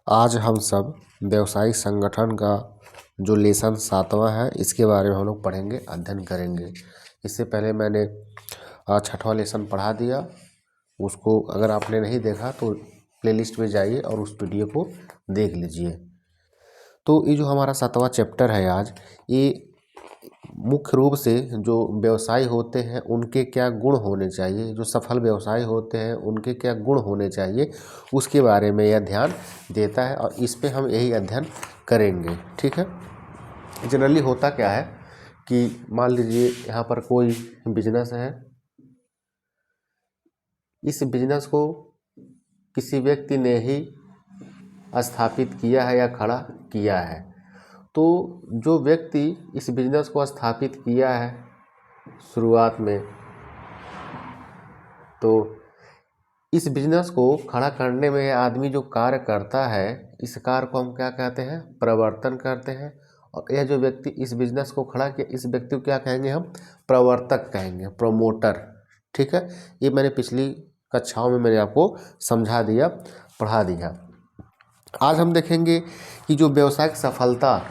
आज हम सब व्यवसायिक संगठन का जो लेसन 7वां है इसके बारे में हम लोग पढ़ेंगे, अध्ययन करेंगे। इससे पहले मैंने 6वां लेसन पढ़ा दिया। उसको अगर आपने नहीं देखा तो प्लेलिस्ट में जाइए और उस वीडियो को देख लीजिए। तो ये जो हमारा 7वां चैप्टर है आज, ये मुख्य रूप से जो व्यवसाय होते हैं उनके क्या गुण होने चाहिए, जो सफल व्यवसाय होते हैं उनके क्या गुण होने चाहिए, उसके बारे में यह ध्यान देता है और इस पे हम यही अध्ययन करेंगे। ठीक है। जनरली होता क्या है कि मान लीजिए यहाँ पर कोई बिजनेस है, इस बिजनेस को किसी व्यक्ति ने ही स्थापित किया है या खड़ा किया है। तो जो व्यक्ति इस बिजनेस को स्थापित किया है शुरुआत में, तो इस बिजनेस को खड़ा करने में आदमी जो कार्य करता है, इस कार्य को हम क्या कहते हैं? प्रवर्तन कहते हैं। और यह जो व्यक्ति इस बिजनेस को खड़ा किया, इस व्यक्ति को क्या कहेंगे? हम प्रवर्तक कहेंगे, प्रमोटर। ठीक है। ये मैंने पिछली कक्षाओं में मैंने आपको समझा दिया, पढ़ा दिया। आज हम देखेंगे कि जो व्यवसायिक सफलता,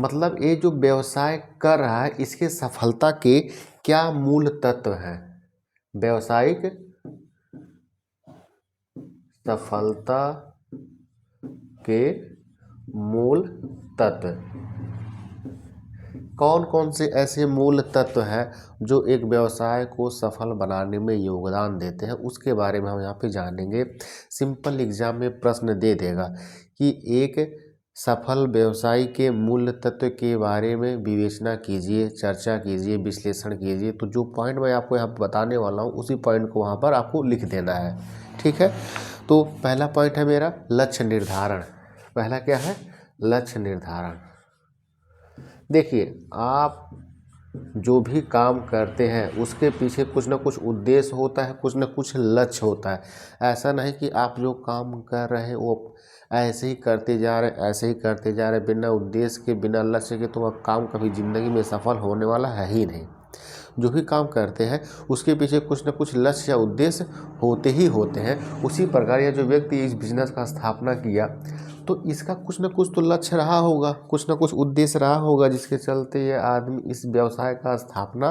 मतलब ये जो व्यवसाय कर रहा है इसके सफलता के क्या मूल तत्व हैं। व्यवसायिक सफलता के मूल तत्व कौन कौन से ऐसे मूल तत्व हैं जो एक व्यवसाय को सफल बनाने में योगदान देते हैं, उसके बारे में हम यहाँ पे जानेंगे। सिंपल एग्जाम में प्रश्न दे देगा कि एक सफल व्यवसाय के मूल तत्व के बारे में विवेचना कीजिए, चर्चा कीजिए, विश्लेषण कीजिए। तो जो पॉइंट मैं आपको यहाँ बताने वाला हूँ उसी पॉइंट को वहाँ पर आपको लिख देना है। ठीक है। तो पहला पॉइंट है मेरा लक्ष्य निर्धारण। पहला क्या है? लक्ष्य निर्धारण। देखिए, आप जो भी काम करते हैं उसके पीछे कुछ ना कुछ उद्देश्य होता है, कुछ ना कुछ लक्ष्य होता है। ऐसा नहीं कि आप जो काम कर रहे हैं वो ऐसे ही करते जा रहे हैं, ऐसे ही करते जा रहे हैं बिना उद्देश्य के, बिना लक्ष्य के, तो वह काम कभी ज़िंदगी में सफल होने वाला है ही नहीं। जो भी काम करते हैं उसके पीछे कुछ न कुछ लक्ष्य या उद्देश्य होते ही होते हैं। उसी प्रकार यह जो व्यक्ति इस बिजनेस का स्थापना किया तो इसका कुछ न कुछ तो लक्ष्य रहा होगा, कुछ न कुछ उद्देश्य रहा होगा जिसके चलते यह आदमी इस व्यवसाय का स्थापना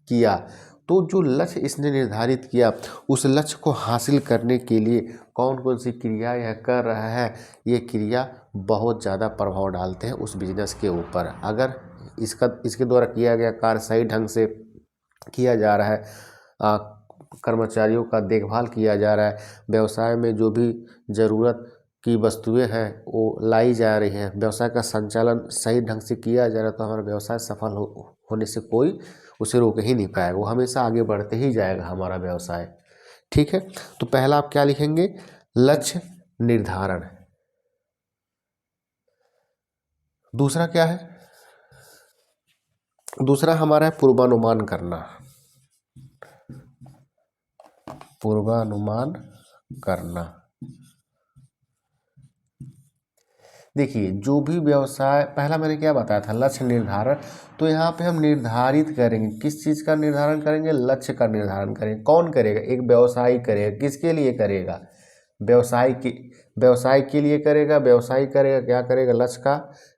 किया। तो जो लक्ष्य इसने निर्धारित किया, उस लक्ष्य को हासिल करने के लिए कौन कौन सी क्रिया यह कर रहा है, ये क्रिया बहुत ज़्यादा प्रभाव डालते हैं उस बिजनेस के ऊपर। अगर इसके द्वारा किया गया कार्य सही ढंग से किया जा रहा है, कर्मचारियों का देखभाल किया जा रहा है, व्यवसाय में जो भी ज़रूरत की वस्तुएं हैं वो लाई जा रही हैं, व्यवसाय का संचालन सही ढंग से किया जा रहा है, तो हमारा व्यवसाय सफल होने से कोई उसे रोक ही नहीं पाएगा। वो हमेशा आगे बढ़ते ही जाएगा हमारा व्यवसाय। ठीक है। तो पहला आप क्या लिखेंगे? लक्ष्य निर्धारण। दूसरा क्या है? दूसरा हमारा है पूर्वानुमान करना। पूर्वानुमान करना। देखिए, जो भी व्यवसाय, पहला मैंने क्या बताया था? लक्ष्य निर्धारण। तो यहाँ पे हम निर्धारित करेंगे, किस चीज़ का निर्धारण करेंगे? लक्ष्य का निर्धारण करेंगे। कौन करेगा? एक व्यवसायी करेगा। किसके लिए करेगा? व्यवसाय के लिए करेगा। व्यवसायी करेगा, क्या करेगा? लक्ष्य का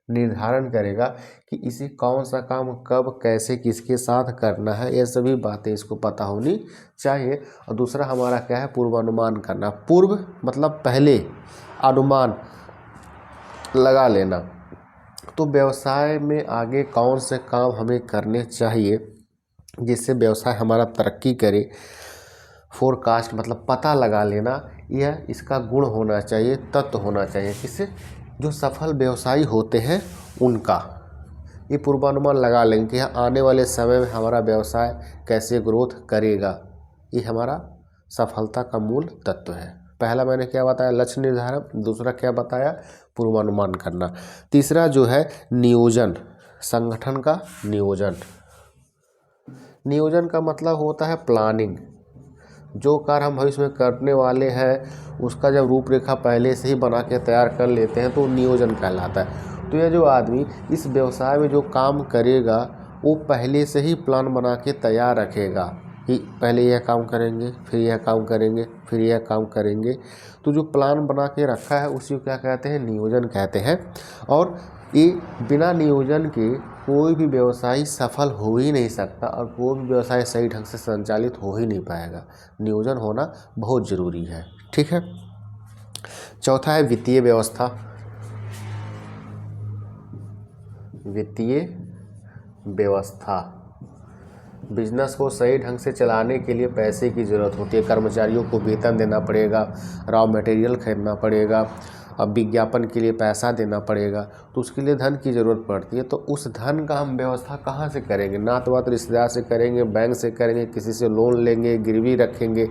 निर्धारण करेगा कि इसे कौन सा काम कब कैसे किसके साथ करना है, ये सभी बातें इसको पता होनी चाहिए। और दूसरा हमारा क्या है? पूर्वानुमान करना। पूर्व मतलब पहले, अनुमान लगा लेना। तो व्यवसाय में आगे कौन से काम हमें करने चाहिए जिससे व्यवसाय हमारा तरक्की करे, फोरकास्ट मतलब पता लगा लेना, यह इसका गुण होना चाहिए, तत्व होना चाहिए। किससे? जो सफल व्यवसायी होते हैं उनका ये पूर्वानुमान लगा लेंगे कि आने वाले समय में हमारा व्यवसाय कैसे ग्रोथ करेगा। ये हमारा सफलता का मूल तत्व है। पहला मैंने क्या बताया? लक्ष्य निर्धारण। दूसरा क्या बताया? पूर्वानुमान करना। तीसरा जो है नियोजन, संगठन का नियोजन। नियोजन का मतलब होता है प्लानिंग। जो कार्य हम भविष्य में करने वाले हैं उसका जब रूपरेखा पहले से ही बना के तैयार कर लेते हैं तो नियोजन कहलाता है। तो यह जो आदमी इस व्यवसाय में जो काम करेगा वो पहले से ही प्लान बना के तैयार रखेगा। कि पहले यह काम करेंगे, फिर यह काम करेंगे, फिर यह काम करेंगे। तो जो प्लान बना के रखा है उसी को क्या कहते हैं, नियोजन कहते हैं। और ये बिना नियोजन के कोई भी व्यवसाय सफल हो ही नहीं सकता और कोई भी व्यवसाय सही ढंग से संचालित हो ही नहीं पाएगा। नियोजन होना बहुत ज़रूरी है। ठीक है। चौथा है वित्तीय व्यवस्था। वित्तीय व्यवस्था, बिजनेस को सही ढंग से चलाने के लिए पैसे की ज़रूरत होती है। कर्मचारियों को वेतन देना पड़ेगा, रॉ मटेरियल खरीदना पड़ेगा, अब विज्ञापन के लिए पैसा देना पड़ेगा, तो उसके लिए धन की ज़रूरत पड़ती है। तो उस धन का हम व्यवस्था कहाँ से करेंगे? ना तो बात रिश्तेदार से करेंगे, बैंक से करेंगे, किसी से लोन लेंगे, गिरवी रखेंगे।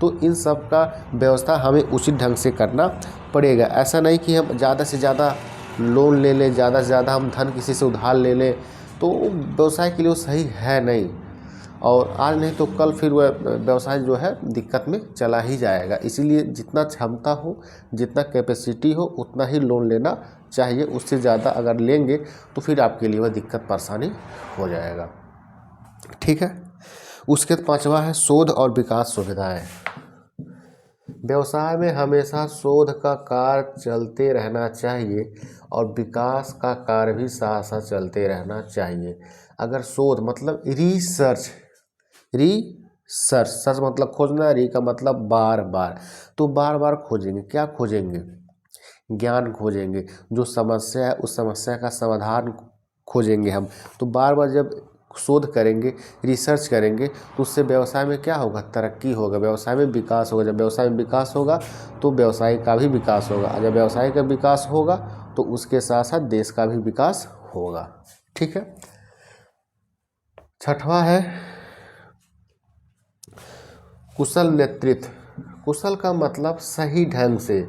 तो इन सब का व्यवस्था हमें उचित ढंग से करना पड़ेगा। ऐसा नहीं कि हम ज़्यादा से ज़्यादा लोन ले लें, ज़्यादा से ज़्यादा हम धन किसी से उधार ले लें, तो व्यवसाय के लिए वो सही है नहीं। और आज नहीं तो कल फिर वह व्यवसाय जो है दिक्कत में चला ही जाएगा। इसीलिए जितना क्षमता हो, जितना कैपेसिटी हो, उतना ही लोन लेना चाहिए। उससे ज़्यादा अगर लेंगे तो फिर आपके लिए वह दिक्कत परेशानी हो जाएगा। ठीक है। उसके पांचवा है शोध और विकास सुविधाएं। व्यवसाय में हमेशा शोध का कार्य चलते रहना चाहिए और विकास का कार्य भी साथ साथ चलते रहना चाहिए। अगर शोध मतलब रिसर्च, सर्च मतलब खोजना, री का मतलब बार बार, तो बार बार खोजेंगे। क्या खोजेंगे? ज्ञान खोजेंगे। जो समस्या है उस समस्या का समाधान खोजेंगे हम। तो बार बार जब शोध करेंगे, रिसर्च करेंगे, तो उससे व्यवसाय में क्या होगा? तरक्की होगा, व्यवसाय में विकास होगा। जब व्यवसाय में विकास होगा तो व्यवसाय का भी विकास होगा, और जब व्यवसाय का विकास होगा तो उसके साथ साथ देश का भी विकास होगा। ठीक है। छठवां है कुशल नेतृत्व। कुशल का मतलब सही ढंग से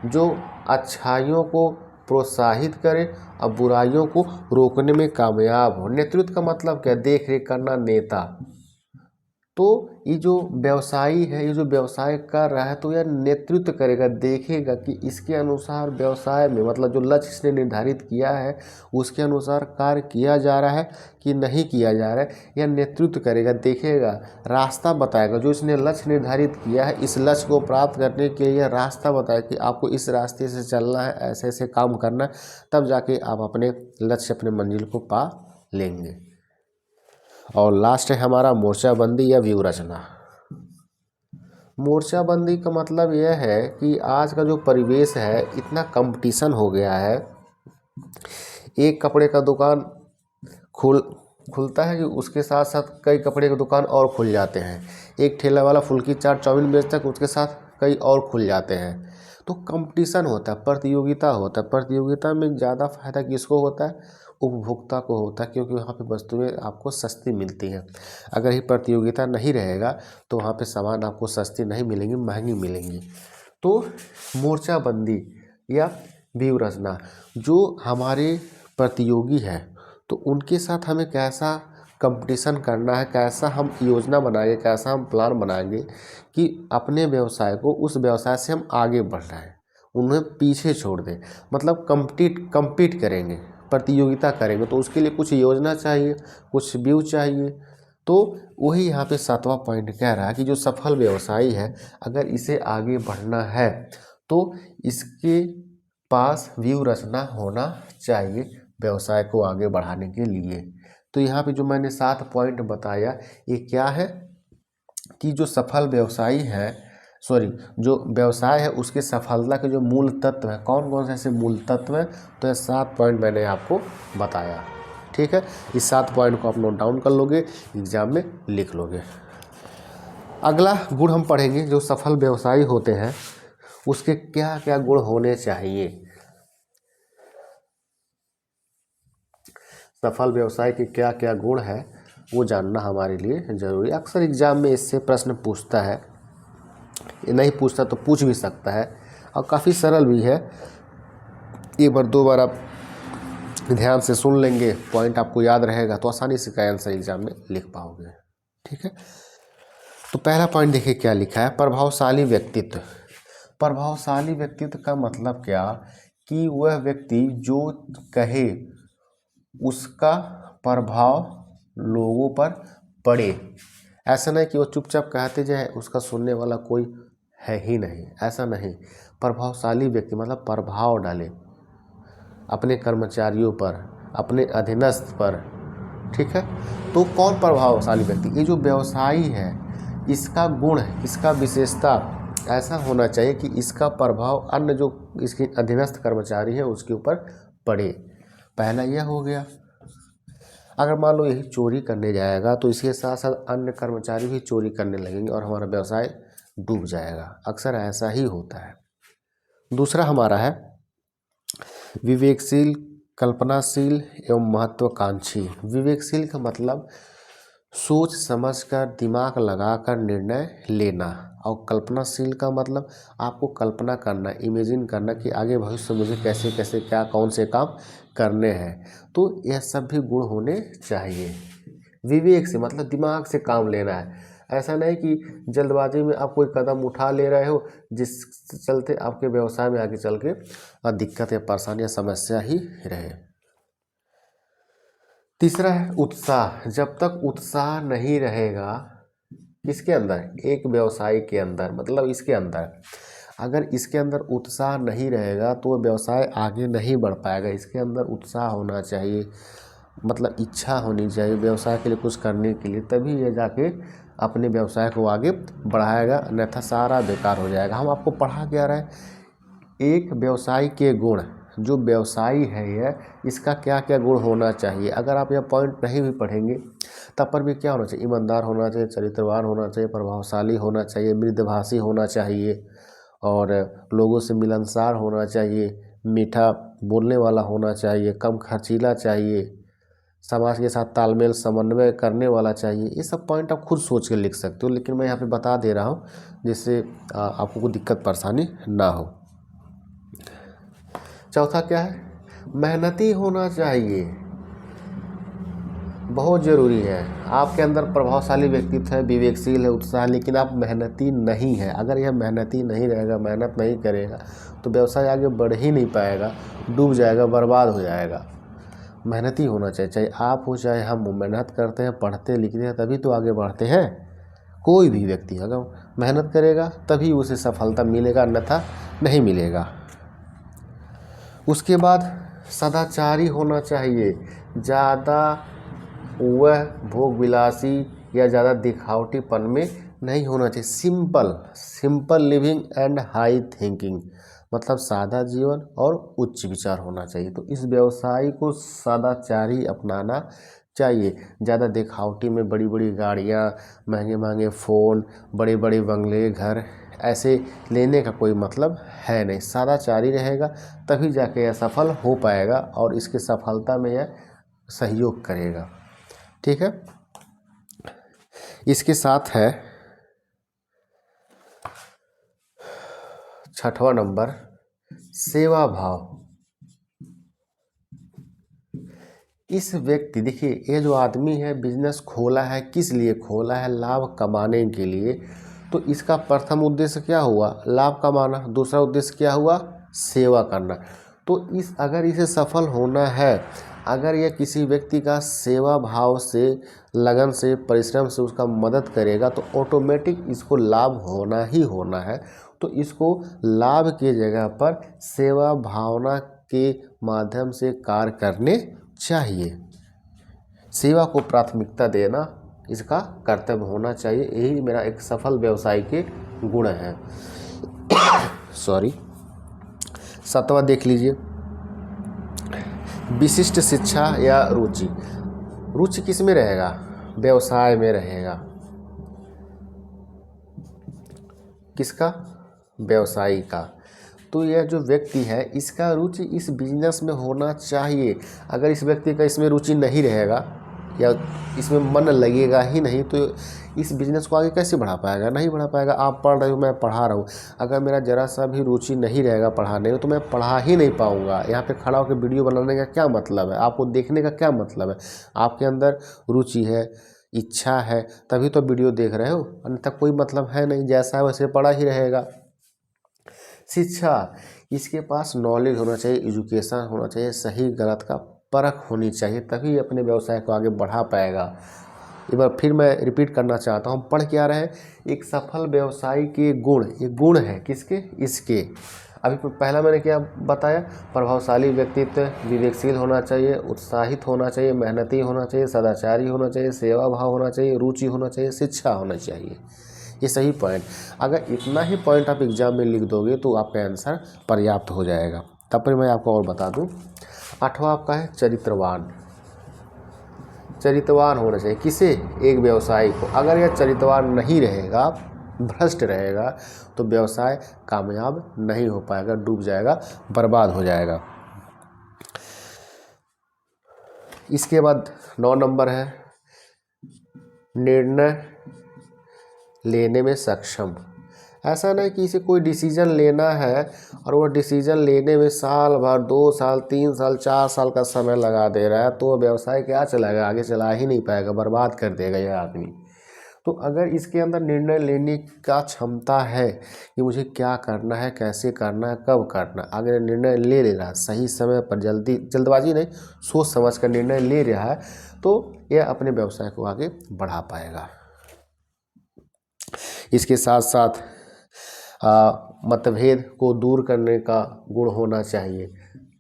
जो अच्छाइयों को प्रोत्साहित करे और बुराइयों को रोकने में कामयाब हो। नेतृत्व का मतलब क्या? देख रेख करना, नेता। तो ये जो व्यवसायी है, ये जो व्यवसाय कर रहा है, तो यह नेतृत्व करेगा, देखेगा कि इसके अनुसार व्यवसाय में मतलब जो लक्ष्य इसने निर्धारित किया है उसके अनुसार कार्य किया जा रहा है कि नहीं किया जा रहा है। यह नेतृत्व करेगा, देखेगा, रास्ता बताएगा। जो इसने लक्ष्य निर्धारित किया है, इस लक्ष्य को प्राप्त करने के लिए रास्ता बताए कि आपको इस रास्ते से चलना है, ऐसे ऐसे काम करना है, तब जाके आप अपने लक्ष्य, अपने मंजिल को पा लेंगे। और लास्ट है हमारा मोर्चाबंदी या व्यूह रचना। मोर्चाबंदी का मतलब यह है कि आज का जो परिवेश है, इतना कंपटीशन हो गया है। एक कपड़े का दुकान खुलता है कि उसके साथ साथ कई कपड़े की दुकान और खुल जाते हैं। एक ठेला वाला फुल्की चाट चाउमीन बेचता है, उसके साथ कई और खुल जाते हैं। तो कंपटीशन होता है, प्रतियोगिता होता है। प्रतियोगिता में ज़्यादा फायदा किसको होता है? उपभोक्ता को होता है, क्योंकि वहाँ पे वस्तुएं आपको सस्ती मिलती हैं। अगर ये प्रतियोगिता नहीं रहेगा तो वहाँ पे सामान आपको सस्ती नहीं मिलेंगी, महंगी मिलेंगी। तो मोर्चाबंदी या व्यूह रचना, जो हमारे प्रतियोगी है तो उनके साथ हमें कैसा कंपटीशन करना है, कैसा हम योजना बनाएंगे, कैसा हम प्लान बनाएंगे कि अपने व्यवसाय को, उस व्यवसाय से हम आगे बढ़ रहे हैं, उन्हें पीछे छोड़ दें। मतलब कंपीट करेंगे, प्रतियोगिता करेंगे। तो उसके लिए कुछ योजना चाहिए, कुछ व्यू चाहिए। तो वही यहाँ पे सातवां पॉइंट कह रहा है कि जो सफल व्यवसायी है, अगर इसे आगे बढ़ना है तो इसके पास व्यू रचना होना चाहिए व्यवसाय को आगे बढ़ाने के लिए। तो यहाँ पे जो मैंने 7 पॉइंट बताया, ये क्या है कि जो सफल व्यवसायी है, जो व्यवसाय है उसके सफलता के जो मूल तत्व हैं, कौन कौन से ऐसे मूल तत्व हैं, तो ये 7 पॉइंट मैंने आपको बताया। ठीक है। इस 7 पॉइंट को आप नोट डाउन कर लोगे, एग्जाम में लिख लोगे। अगला गुण हम पढ़ेंगे, जो सफल व्यवसायी होते हैं उसके क्या क्या गुण होने चाहिए। सफल व्यवसाय के क्या क्या गुण है वो जानना हमारे लिए जरूरी है। अक्सर एग्जाम में इससे प्रश्न पूछता है, नहीं पूछता तो पूछ भी सकता है, और काफ़ी सरल भी है। एक बार 2 बार आप ध्यान से सुन लेंगे, पॉइंट आपको याद रहेगा, तो आसानी से का आंसर एग्जाम में लिख पाओगे। ठीक है। तो पहला पॉइंट देखिए क्या लिखा है, प्रभावशाली व्यक्तित्व। प्रभावशाली व्यक्तित्व का मतलब क्या कि वह व्यक्ति जो कहे उसका प्रभाव लोगों पर पड़े, ऐसा नहीं कि वो चुपचाप कहते जाए, उसका सुनने वाला कोई है ही नहीं, ऐसा नहीं। प्रभावशाली व्यक्ति मतलब प्रभाव डाले अपने कर्मचारियों पर, अपने अधीनस्थ पर, ठीक है। तो कौन प्रभावशाली व्यक्ति? ये जो व्यवसायी है, इसका गुण, इसका विशेषता ऐसा होना चाहिए कि इसका प्रभाव अन्य जो इसके अधीनस्थ कर्मचारी हैं उसके ऊपर पड़े। पहला यह हो गया। अगर मान लो यही चोरी करने जाएगा तो इसके साथ साथ अन्य कर्मचारी भी चोरी करने लगेंगे और हमारा व्यवसाय डूब जाएगा। अक्सर ऐसा ही होता है। दूसरा हमारा है विवेकशील, कल्पनाशील एवं महत्वाकांक्षी। विवेकशील का मतलब सोच समझकर, दिमाग लगाकर निर्णय लेना, और कल्पनाशील का मतलब आपको कल्पना करना, इमेजिन करना कि आगे भविष्य में मुझे कैसे कैसे क्या कौन से काम करने हैं। तो यह सब भी गुण होने चाहिए। विवेक से मतलब दिमाग से काम लेना है। ऐसा नहीं कि जल्दबाजी में आप कोई कदम उठा ले रहे हो जिस चलते आपके व्यवसाय में आगे चल के दिक्कत या परेशानी या समस्या ही रहे। तीसरा है उत्साह। जब तक उत्साह नहीं रहेगा किसके अंदर? एक व्यवसाय के अंदर, मतलब इसके अंदर अगर इसके अंदर उत्साह नहीं रहेगा तो वो व्यवसाय आगे नहीं बढ़ पाएगा। इसके अंदर उत्साह होना चाहिए, मतलब इच्छा होनी चाहिए व्यवसाय के लिए कुछ करने के लिए, तभी ये जाके अपने व्यवसाय को आगे बढ़ाएगा, अन्यथा सारा बेकार हो जाएगा। हम आपको पढ़ा क्या रहे? एक व्यवसाय के गुण, जो व्यवसायी है यह, इसका क्या क्या गुण होना चाहिए। अगर आप यह पॉइंट नहीं भी पढ़ेंगे तब पर भी क्या होना चाहिए? ईमानदार होना चाहिए, चरित्रवान होना चाहिए, प्रभावशाली होना चाहिए, मृदभाषी होना चाहिए, और लोगों से मिलनसार होना चाहिए, मीठा बोलने वाला होना चाहिए, कम खर्चीला चाहिए, समाज के साथ तालमेल समन्वय करने वाला चाहिए। ये सब पॉइंट आप खुद सोच के लिख सकते हो, लेकिन मैं यहाँ पे बता दे रहा हूँ जिससे आपको कोई दिक्कत परेशानी ना हो। चौथा क्या है? मेहनती होना चाहिए, बहुत ज़रूरी है। आपके अंदर प्रभावशाली व्यक्तित्व है, विवेकशील है, उत्साह, लेकिन आप मेहनती नहीं है। अगर यह मेहनती नहीं रहेगा, मेहनत नहीं करेगा तो व्यवसाय आगे बढ़ ही नहीं पाएगा, डूब जाएगा, बर्बाद हो जाएगा। मेहनती होना चाहिए, चाहे आप हो चाहे हम हो। मेहनत करते हैं, पढ़ते लिखते हैं, तभी तो आगे बढ़ते हैं। कोई भी व्यक्ति अगर मेहनत करेगा तभी उसे सफलता मिलेगा, अन्यथा नहीं मिलेगा। उसके बाद सदाचारी होना चाहिए। ज़्यादा वह भोग विलासी या ज़्यादा दिखावटीपन में नहीं होना चाहिए। Simple living and high thinking, मतलब सादा जीवन और उच्च विचार होना चाहिए। तो इस व्यवसाय को सदाचारी अपनाना चाहिए। ज़्यादा दिखावटी में बड़ी बड़ी गाड़ियाँ, महंगे महंगे फ़ोन, बड़े बड़े बंगले, घर ऐसे लेने का कोई मतलब है नहीं। सदाचारी रहेगा तभी जाके यह सफल हो पाएगा और इसकी सफलता में यह सहयोग करेगा। ठीक है। इसके साथ है 6वां नंबर, सेवा भाव। इस व्यक्ति, देखिए ये जो आदमी है बिजनेस खोला है, किस लिए खोला है? लाभ कमाने के लिए। तो इसका प्रथम उद्देश्य क्या हुआ? लाभ कमाना। दूसरा उद्देश्य क्या हुआ? सेवा करना। तो अगर इसे सफल होना है, अगर यह किसी व्यक्ति का सेवा भाव से, लगन से, परिश्रम से उसका मदद करेगा तो ऑटोमेटिक इसको लाभ होना ही होना है। तो इसको लाभ की जगह पर सेवा भावना के माध्यम से कार्य करने चाहिए। सेवा को प्राथमिकता देना इसका कर्तव्य होना चाहिए। यही मेरा एक सफल व्यवसाय के गुण हैं। सॉरी। 7वां देख लीजिए, विशिष्ट शिक्षा या रुचि। रुचि किस में रहेगा? व्यवसाय में रहेगा। किसका? व्यवसायी का। तो यह जो व्यक्ति है इसका रुचि इस बिजनेस में होना चाहिए। अगर इस व्यक्ति का इसमें रुचि नहीं रहेगा या इसमें मन लगेगा ही नहीं तो इस बिजनेस को आगे कैसे बढ़ा पाएगा? नहीं बढ़ा पाएगा। आप पढ़ रहे हो, मैं पढ़ा रहा हूँ, अगर मेरा ज़रा सा भी रुचि नहीं रहेगा पढ़ाने में तो मैं पढ़ा ही नहीं पाऊँगा। यहाँ पे खड़ा होकर वीडियो बनाने का क्या मतलब है? आपको देखने का क्या मतलब है? आपके अंदर रुचि है, इच्छा है, तभी तो वीडियो देख रहे हो, अन्यथा कोई मतलब है नहीं। जैसा है वैसे पढ़ा ही रहेगा। शिक्षा, इसके पास नॉलेज होना चाहिए, एजुकेशन होना चाहिए, सही गलत का परख होनी चाहिए, तभी अपने व्यवसाय को आगे बढ़ा पाएगा। एक बार फिर मैं रिपीट करना चाहता हूँ, हम पढ़ क्या रहे हैं, एक सफल व्यवसायी के गुण, ये गुण है किसके, इसके। अभी पहला मैंने क्या बताया, प्रभावशाली व्यक्तित्व, विवेकशील होना चाहिए, उत्साहित होना चाहिए, मेहनती होना चाहिए, सदाचारी होना चाहिए, सेवा भाव होना चाहिए, रुचि होना चाहिए, शिक्षा होना चाहिए। ये सही पॉइंट, अगर इतना ही पॉइंट आप एग्जाम में लिख दोगे तो आपका आंसर पर्याप्त हो जाएगा। तब पर मैं आपको और बता दूं, 8वां आपका है चरित्रवान। चरित्रवान होना चाहिए किसे, एक व्यवसायी को। अगर यह चरित्रवान नहीं रहेगा, भ्रष्ट रहेगा, तो व्यवसाय कामयाब नहीं हो पाएगा, डूब जाएगा, बर्बाद हो जाएगा। इसके बाद 9 नंबर है निर्णय लेने में सक्षम। ऐसा नहीं कि इसे कोई डिसीजन लेना है और वो डिसीजन लेने में साल भर, 2 साल, 3 साल, 4 साल का समय लगा दे रहा है, तो व्यवसाय क्या चलाएगा, आगे चला ही नहीं पाएगा, बर्बाद कर देगा यह आदमी। तो अगर इसके अंदर निर्णय लेने का क्षमता है कि मुझे क्या करना है, कैसे करना है, कब करना है, अगर निर्णय ले रहा है सही समय पर, जल्दबाजी नहीं, सोच समझ कर निर्णय ले रहा है, तो यह अपने व्यवसाय को आगे बढ़ा पाएगा। इसके साथ साथ मतभेद को दूर करने का गुण होना चाहिए।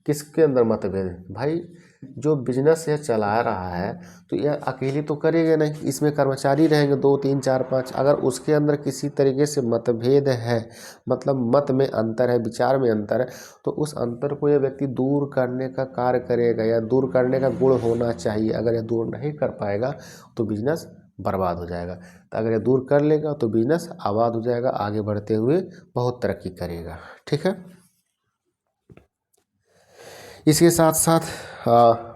किसके अंदर मतभेद है भाई, जो बिजनेस यह चला रहा है तो यह अकेले तो करेगा नहीं, इसमें कर्मचारी रहेंगे 2, 3, 4, 5। अगर उसके अंदर किसी तरीके से मतभेद है, मतलब मत में अंतर है, विचार में अंतर है, तो उस अंतर को यह व्यक्ति दूर करने का कार्य करेगा, या दूर करने का गुण होना चाहिए। अगर यह दूर नहीं कर पाएगा तो बिजनेस बर्बाद हो जाएगा। तो अगर ये दूर कर लेगा तो बिजनेस आबाद हो जाएगा, आगे बढ़ते हुए बहुत तरक्की करेगा। ठीक है, इसके साथ साथ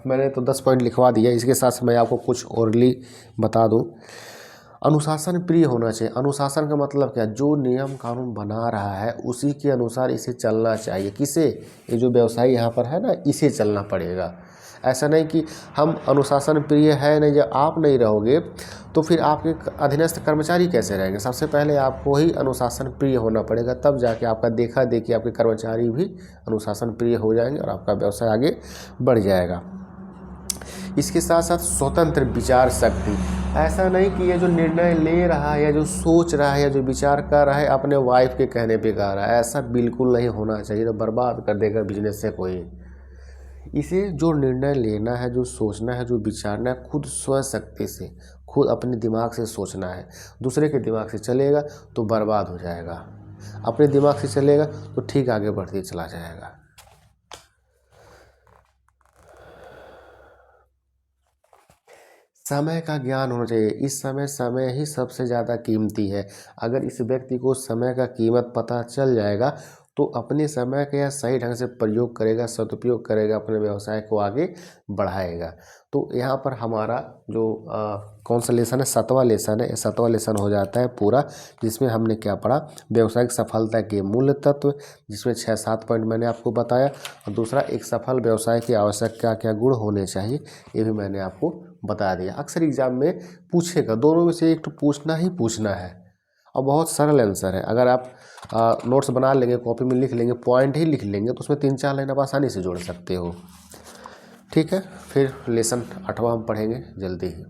मैंने तो 10 पॉइंट लिखवा दिया, इसके साथ मैं आपको कुछ ओरली बता दूं। अनुशासन प्रिय होना चाहिए। अनुशासन का मतलब क्या, जो नियम कानून बना रहा है उसी के अनुसार इसे चलना चाहिए। किसे, ये जो व्यवसायी यहाँ पर है ना, इसे चलना पड़ेगा। ऐसा नहीं कि हम अनुशासन प्रिय है नहीं, जब आप नहीं रहोगे तो फिर आपके अधीनस्थ कर्मचारी कैसे रहेंगे। सबसे पहले आपको ही अनुशासन प्रिय होना पड़ेगा, तब जाके आपका देखा देखी आपके कर्मचारी भी अनुशासन प्रिय हो जाएंगे और आपका व्यवसाय आगे बढ़ जाएगा। इसके साथ साथ स्वतंत्र विचार शक्ति। ऐसा नहीं कि ये जो निर्णय ले रहा है या जो सोच रहा है या जो विचार कर रहा है अपने वाइफ के कहने पे कर रहा है, ऐसा बिल्कुल नहीं होना चाहिए, तो बर्बाद कर देगा बिजनेस से कोई। इसे जो निर्णय लेना है, जो सोचना है, जो विचारना है, खुद स्वशक्ति से, खुद अपने दिमाग से सोचना है। दूसरे के दिमाग से चलेगा तो बर्बाद हो जाएगा, अपने दिमाग से चलेगा तो ठीक आगे बढ़ते चला जाएगा। समय का ज्ञान होना चाहिए। इस समय ही सबसे ज़्यादा कीमती है। अगर इस व्यक्ति को समय का कीमत पता चल जाएगा तो अपने समय का सही ढंग से प्रयोग करेगा, सदुपयोग करेगा, अपने व्यवसाय को आगे बढ़ाएगा। तो यहाँ पर हमारा जो कौन सा लेसन है, 7वां लेसन है। 7वां लेसन हो जाता है पूरा, जिसमें हमने क्या पढ़ा, व्यावसायिक सफलता के मूल तत्व, जिसमें 6-7 पॉइंट मैंने आपको बताया। और दूसरा, एक सफल व्यवसाय की आवश्यक क्या क्या गुण होने चाहिए, ये भी मैंने आपको बता दिया। अक्सर एग्जाम में पूछेगा, दोनों में से एक तो पूछना ही पूछना है, और बहुत सरल आंसर है। अगर आप नोट्स बना लेंगे, कॉपी में लिख लेंगे, पॉइंट ही लिख लेंगे, तो उसमें 3-4 लाइन आप आसानी से जोड़ सकते हो। ठीक है, फिर लेसन 8वां हम पढ़ेंगे जल्दी ही।